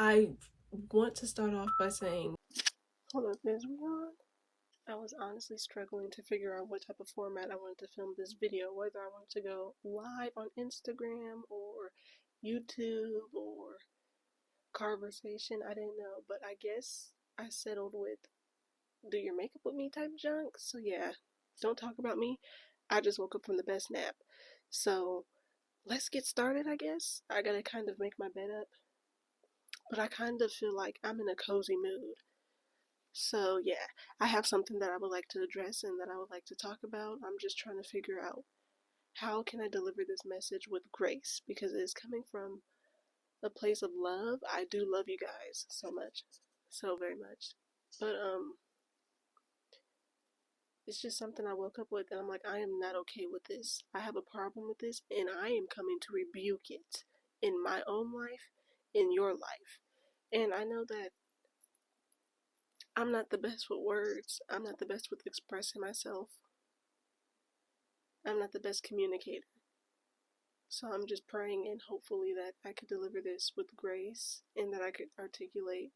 I want to start off by saying, hold up, is we on? I was honestly struggling to figure out what type of format I wanted to film this video, whether I wanted to go live on Instagram or YouTube or conversation. I didn't know, but I guess I settled with do your makeup with me type junk. So yeah, don't talk about me. I just woke up from the best nap. So let's get started, I guess. I gotta kind of make my bed up, but I kind of feel like I'm in a cozy mood. So yeah, I have something that I would like to address and that I would like to talk about. I'm just trying to figure out how can I deliver this message with grace because it is coming from a place of love. I do love you guys so much, so very much. But it's just something I woke up with and I'm like, I am not okay with this. I have a problem with this and I am coming to rebuke it in my own life, in your life. And I know that I'm not the best with words. I'm not the best with expressing myself. I'm not the best communicator. So I'm just praying and hopefully that I could deliver this with grace and that I could articulate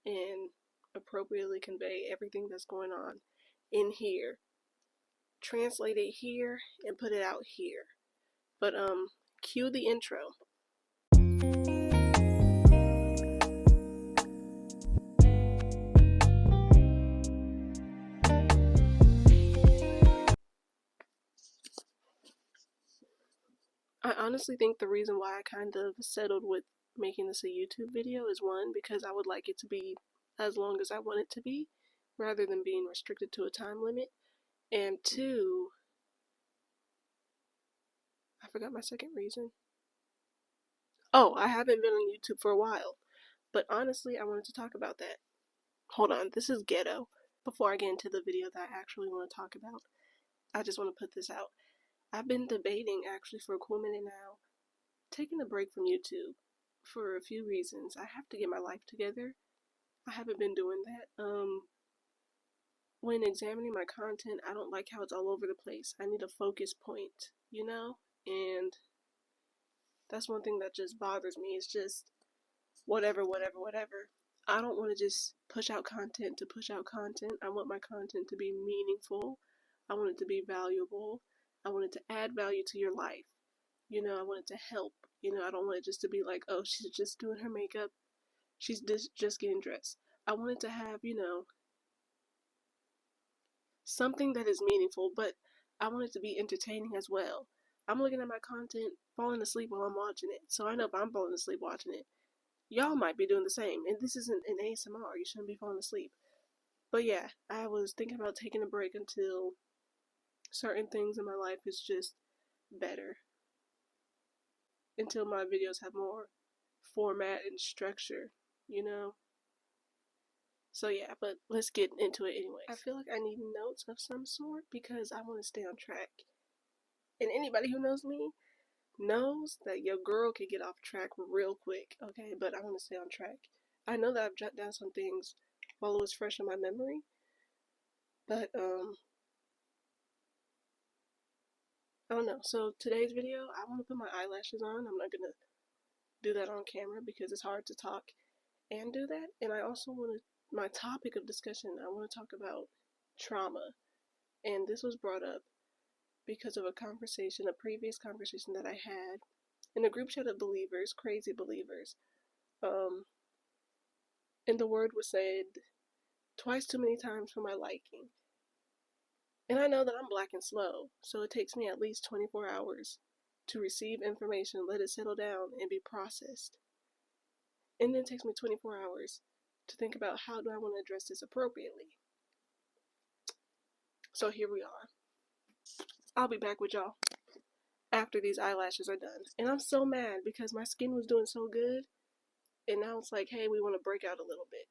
and appropriately convey everything that's going on in here. Translate it here and put it out here. But cue the intro. I honestly think the reason why I kind of settled with making this a YouTube video is one, because I would like it to be as long as I want it to be, rather than being restricted to a time limit. And two, I forgot my second reason. Oh, I haven't been on YouTube for a while, but honestly, I wanted to talk about that. Hold on, this is ghetto. Before I get into the video that I actually want to talk about, I just want to put this out. I've been debating actually for a cool minute now, taking a break from YouTube for a few reasons. I have to get my life together. I haven't been doing that. When examining my content, I don't like how it's all over the place. I need a focus point, you know? And that's one thing that just bothers me. It's just whatever. I don't want to just push out content to push out content. I want my content to be meaningful. I want it to be valuable. I want it to add value to your life. You know, I want it to help. You know, I don't want it just to be like, oh, she's just doing her makeup. She's just getting dressed. I want it to have, you know, something that is meaningful, but I want it to be entertaining as well. I'm looking at my content, falling asleep while I'm watching it. So I know if I'm falling asleep watching it, y'all might be doing the same. And this isn't an ASMR. You shouldn't be falling asleep. But yeah, I was thinking about taking a break until certain things in my life is just better. Until my videos have more format and structure, you know? So yeah, but let's get into it anyway. I feel like I need notes of some sort because I want to stay on track. And anybody who knows me knows that your girl can get off track real quick, okay? But I want to stay on track. I know that I've jotted down some things while it was fresh in my memory, but I don't know. So today's video, I want to put my eyelashes on. I'm not gonna do that on camera because it's hard to talk and do that. And I also want to, my topic of discussion, I want to talk about trauma. And this was brought up because of a conversation, a previous conversation that I had in a group chat of believers, crazy believers. And the word was said twice too many times for my liking. And I know that I'm black and slow, so it takes me at least 24 hours to receive information, let it settle down, and be processed. And then it takes me 24 hours to think about how do I want to address this appropriately. So here we are. I'll be back with y'all after these eyelashes are done. And I'm so mad because my skin was doing so good, and now it's like, hey, we want to break out a little bit.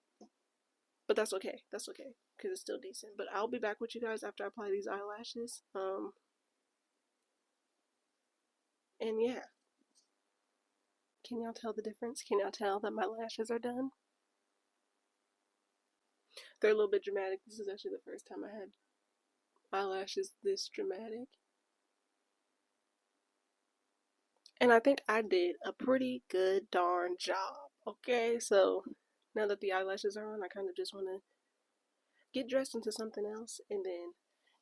But that's okay. That's okay. Because it's still decent. But I'll be back with you guys after I apply these eyelashes. And yeah. Can y'all tell the difference? Can y'all tell that my lashes are done? They're a little bit dramatic. This is actually the first time I had eyelashes this dramatic. And I think I did a pretty good darn job. Okay, so now that the eyelashes are on, I kind of just want to get dressed into something else, and then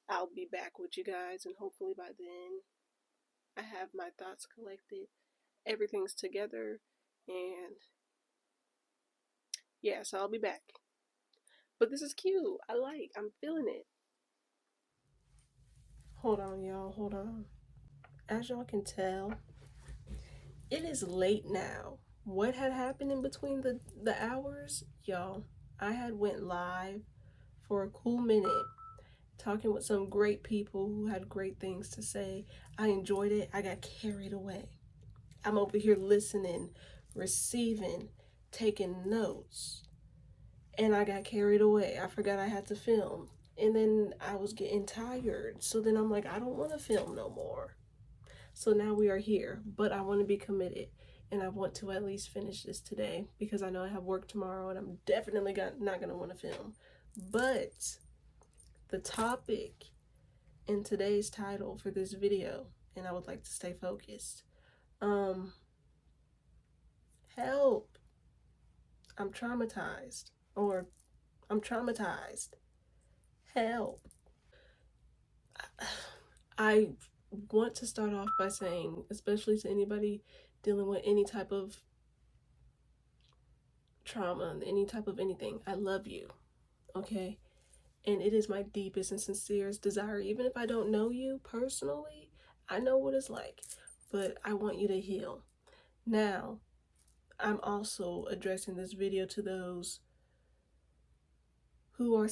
I'll be back with you guys, and hopefully by then I have my thoughts collected, everything's together, and yeah, so I'll be back. But this is cute. I'm feeling it. Hold on, y'all, hold on. As y'all can tell, it is late now. What had happened in between the hours, y'all? I had went live for a cool minute talking with some great people who had great things to say. I enjoyed it. I got carried away. I'm over here listening, receiving, taking notes, and I got carried away. I forgot I had to film. And then I was getting tired. So then I'm like, I don't want to film no more. So now we are here, but I want to be committed and I want to at least finish this today because I know I have work tomorrow and I'm definitely not going to want to film. But the topic in today's title for this video, and I would like to stay focused. Help. I'm traumatized, or I'm traumatized. Help. I want to start off by saying, especially to anybody dealing with any type of trauma, any type of anything, I love you, okay? And it is my deepest and sincerest desire, even if I don't know you personally, I know what it's like, but I want you to heal. Now, I'm also addressing this video to those who are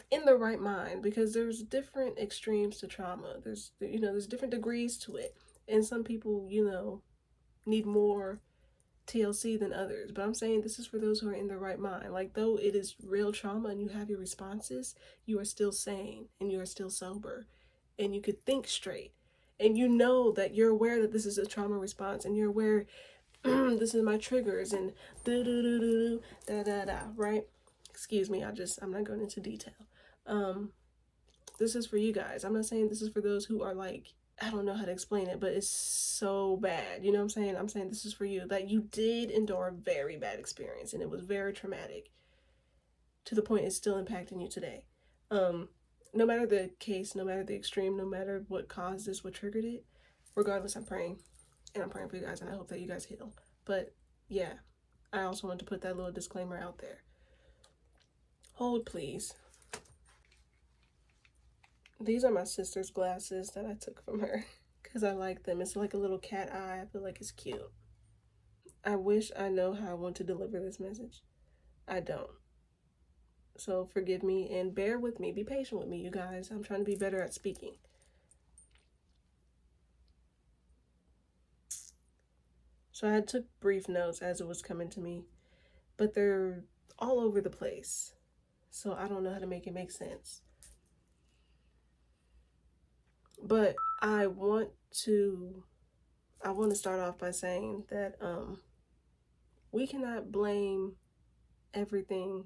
in the right mind because there's different extremes to trauma. There's different degrees to it. And some people, need more TLC than others. But I'm saying this is for those who are in the right mind. Like, though it is real trauma and you have your responses, you are still sane and you are still sober and you could think straight. And you know that you're aware that this is a trauma response and you're aware this is my triggers and do do do do do da da da, right? Excuse me, I'm not going into detail. Um, this is for you guys. I'm not saying this is for those who are like, I don't know how to explain it, but it's so bad. You know what I'm saying? I'm saying this is for you. That you did endure a very bad experience and it was very traumatic to the point it's still impacting you today. Um, no matter the case, no matter the extreme, no matter what caused this, what triggered it, regardless, I'm praying. And I'm praying for you guys and I hope that you guys heal. But yeah, I also want to put that little disclaimer out there. Hold, please. These are my sister's glasses that I took from her because I like them. It's like a little cat eye. I feel like it's cute. I wish I know how I want to deliver this message. I don't. So forgive me and bear with me. Be patient with me, you guys. I'm trying to be better at speaking. So I took brief notes as it was coming to me, but they're all over the place. So I don't know how to make it make sense. But I want to start off by saying that we cannot blame everything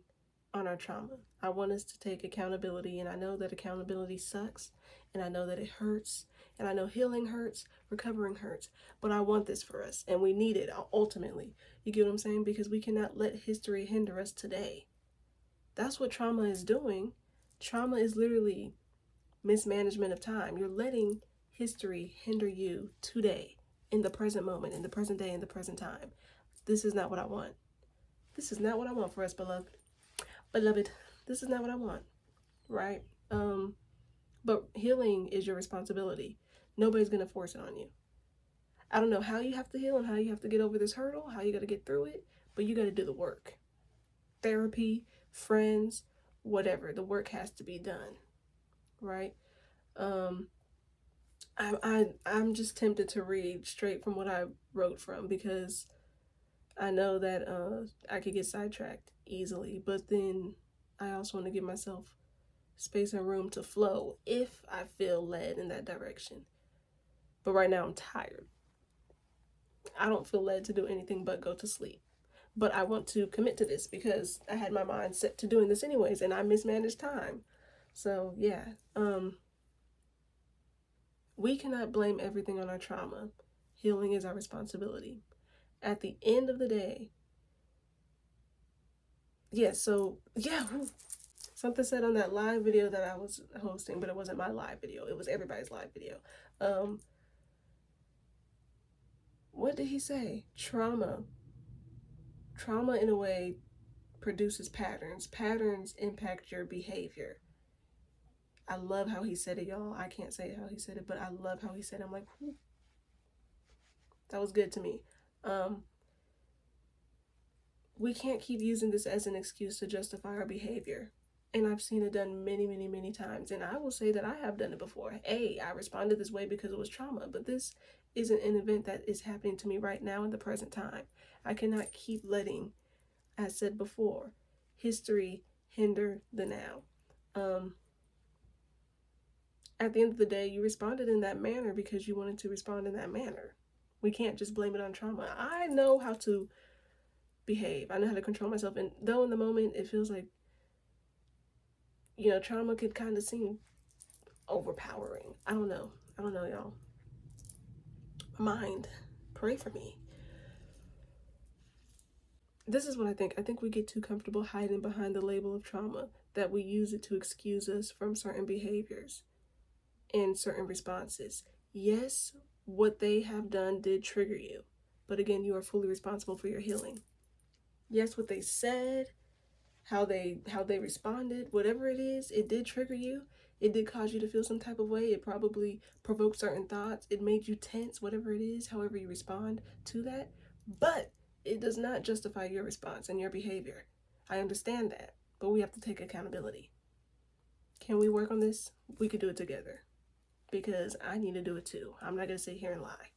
on our trauma. I want us to take accountability, and I know that accountability sucks, and I know that it hurts, and I know healing hurts, recovering hurts, but I want this for us, and we need it ultimately. You get what I'm saying? Because we cannot let history hinder us today. That's what trauma is doing. Trauma is literally mismanagement of time. You're letting history hinder you today, in the present moment, in the present day, in the present time. This is not what I want. This is not what I want for us, beloved. This is not what I want, right? But healing is your responsibility. Nobody's gonna force it on you. I don't know how you have to heal and how you have to get over this hurdle, how you got to get through it, but you got to do the work. Therapy, friends, whatever. The work has to be done, right? Um, I'm just tempted to read straight from what I wrote from because I know that I could get sidetracked easily, but then I also want to give myself space and room to flow if I feel led in that direction. But right now I'm tired. I don't feel led to do anything but go to sleep. But I want to commit to this because I had my mind set to doing this anyways and I mismanaged time. So yeah, we cannot blame everything on our trauma. Healing is our responsibility. At the end of the day, yeah, so yeah, something said on that live video that I was hosting, but it wasn't my live video. It was everybody's live video. Um, what did he say? Trauma in a way produces patterns. Patterns impact your behavior. I love how he said it, y'all. I can't say how he said it, but I love how he said it. I'm like, whew, that was good to me. Um, we can't keep using this as an excuse to justify our behavior. And I've seen it done many, many, many times. And I will say that I have done it before. I responded this way because it was trauma, but this isn't an event that is happening to me right now in the present time. I cannot keep letting, as said before, history hinder the now. Um, at the end of the day, you responded in that manner because you wanted to respond in that manner. We can't just blame it on trauma. I know how to behave. I know how to control myself. And though in the moment it feels like, trauma could kind of seem overpowering. I don't know. Y'all. Mind, pray for me. This is what I think. I think we get too comfortable hiding behind the label of trauma, that we use it to excuse us from certain behaviors and certain responses. Yes, what they have done did trigger you, but again, you are fully responsible for your healing. Yes, what they said, how they responded, whatever it is, it did trigger you. It did cause you to feel some type of way. It probably provoked certain thoughts. It made you tense, whatever it is, however you respond to that. But it does not justify your response and your behavior. I understand that, but we have to take accountability. Can we work on this? We could do it together, because I need to do it too. I'm not going to sit here and lie.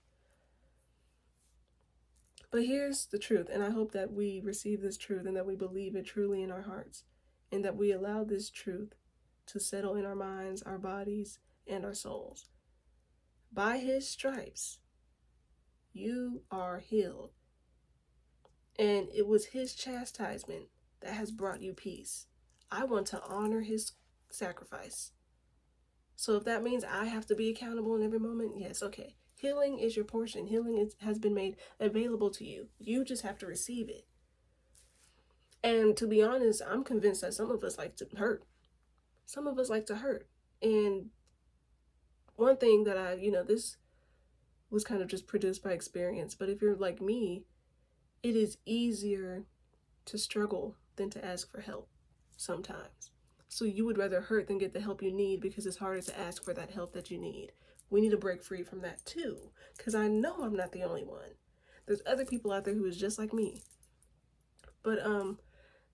But here's the truth, and I hope that we receive this truth and that we believe it truly in our hearts, and that we allow this truth to settle in our minds, our bodies, and our souls. By his stripes, you are healed. And it was his chastisement that has brought you peace. I want to honor his sacrifice. So if that means I have to be accountable in every moment, yes, okay. Healing is your portion. Healing has been made available to you. You just have to receive it. And to be honest, I'm convinced that some of us like to hurt. Some of us like to hurt. And one thing that this was kind of just produced by experience, but if you're like me, it is easier to struggle than to ask for help sometimes. So you would rather hurt than get the help you need because it's harder to ask for that help that you need. We need to break free from that too, because I know I'm not the only one. There's other people out there who is just like me. But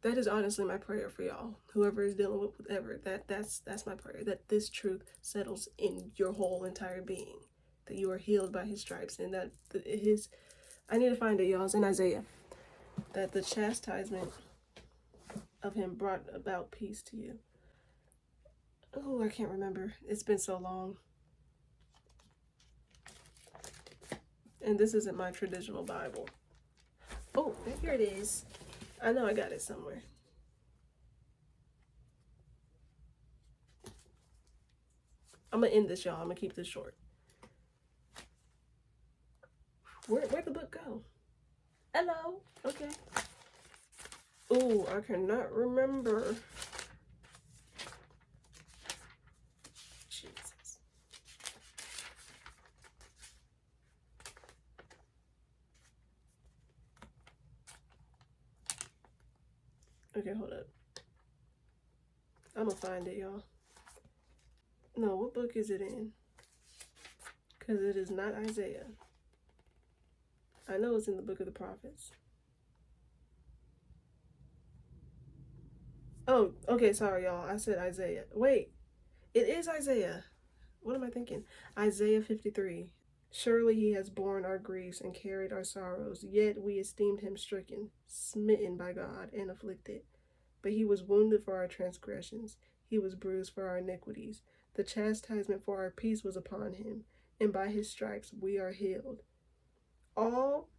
that is honestly my prayer for y'all. Whoever is dealing with whatever, that's my prayer, that this truth settles in your whole entire being, that you are healed by his stripes, and that I need to find it, y'all. It's in Isaiah, that the chastisement of him brought about peace to you. Oh, I can't remember. It's been so long. And this isn't my traditional Bible. Oh, here it is. I know I got it somewhere. I'm gonna end this, y'all. I'm gonna keep this short. Where'd the book go? Hello. Okay. Oh, I cannot remember. Jesus. Okay, hold up. I'm gonna find it, y'all. No, what book is it in? Because it is not Isaiah. I know it's in the book of the prophets. Oh, okay, sorry, y'all. I said Isaiah. Wait, it is Isaiah. What am I thinking? Isaiah 53. Surely he has borne our griefs and carried our sorrows, yet we esteemed him stricken, smitten by God, and afflicted. But he was wounded for our transgressions, he was bruised for our iniquities. The chastisement for our peace was upon him, and by his stripes we are healed. All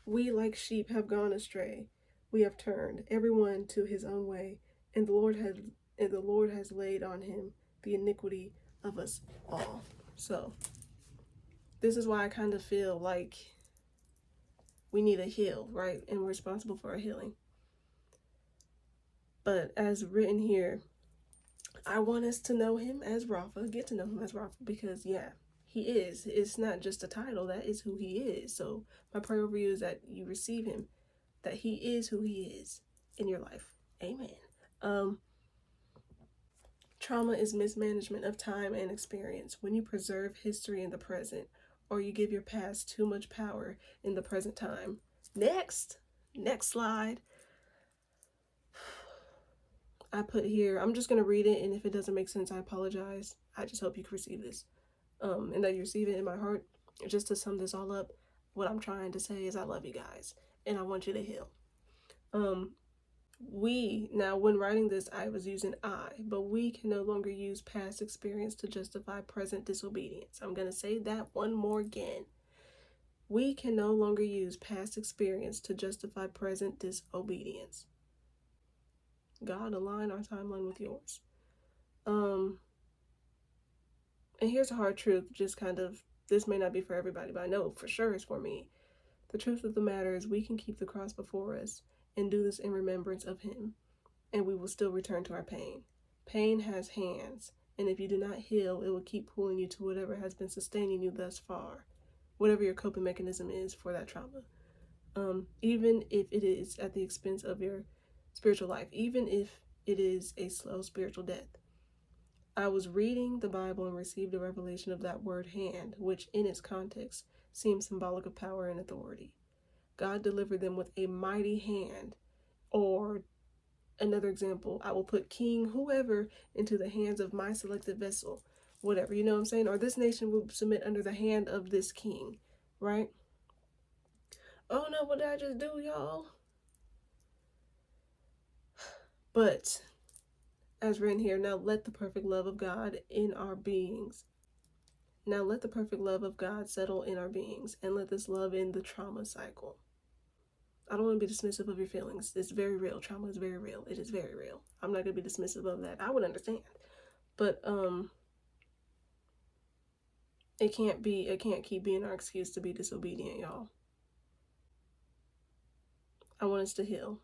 we like sheep have gone astray. We have turned everyone to his own way, and the Lord has laid on him the iniquity of us all. So this is why I kind of feel like we need a heal, right? And we're responsible for our healing. But as written here, I want us to know him as Rafa, get to know him as Rafa, because yeah, he is. It's not just a title, that is who he is. So my prayer over you is that you receive him, that he is who he is in your life. Amen. Trauma is mismanagement of time and experience. When you preserve history in the present, or you give your past too much power in the present time. Next slide. I put here, I'm just going to read it, and if it doesn't make sense, I apologize. I just hope you can receive this, and that you receive it in my heart. Just to sum this all up, what I'm trying to say is I love you guys, and I want you to heal. Now when writing this, I was using I, but we can no longer use past experience to justify present disobedience. I'm going to say that one more again. We can no longer use past experience to justify present disobedience. God, align our timeline with yours. And here's a hard truth, just kind of, this may not be for everybody, but I know for sure it's for me. The truth of the matter is we can keep the cross before us and do this in remembrance of him, and we will still return to our pain. Pain has hands, and if you do not heal, it will keep pulling you to whatever has been sustaining you thus far, whatever your coping mechanism is for that trauma. Even if it is at the expense of your spiritual life, even if it is a slow spiritual death. I was reading the Bible and received a revelation of that word hand, which in its context seems symbolic of power and authority. God delivered them with a mighty hand, or another example, I will put King whoever into the hands of my selected vessel, whatever, you know what I'm saying? Or this nation will submit under the hand of this king, right? Oh no, what did I just do, y'all? But as written here, now let the perfect love of God in our beings. Now let the perfect love of God settle in our beings, and let this love end the trauma cycle. I don't want to be dismissive of your feelings. It's very real. Trauma is very real. It is very real. I'm not going to be dismissive of that. I would understand. But it can't keep being our excuse to be disobedient, y'all. I want us to heal.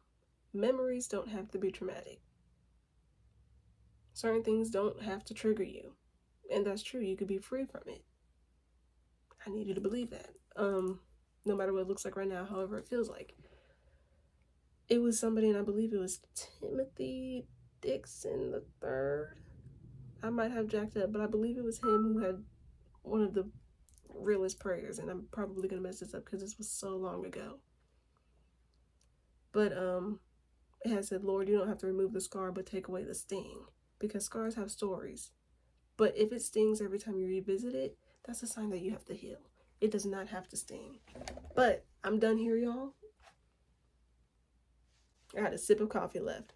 Memories don't have to be traumatic. Certain things don't have to trigger you. And that's true. You could be free from it. I need you to believe that. No matter what it looks like right now, however it feels like. It was somebody, and I believe it was Timothy Dixon the third. I might have jacked up, but I believe it was him who had one of the realest prayers, and I'm probably gonna mess this up because this was so long ago. But it had said, Lord, you don't have to remove the scar, but take away the sting, because scars have stories. But if it stings every time you revisit it, that's a sign that you have to heal. It does not have to sting. But I'm done here, y'all. I had a sip of coffee left.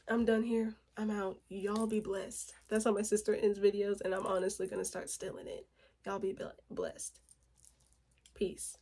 I'm done here. I'm out. Y'all be blessed. That's how my sister ends videos, and I'm honestly going to start stealing it. Y'all be blessed. Peace.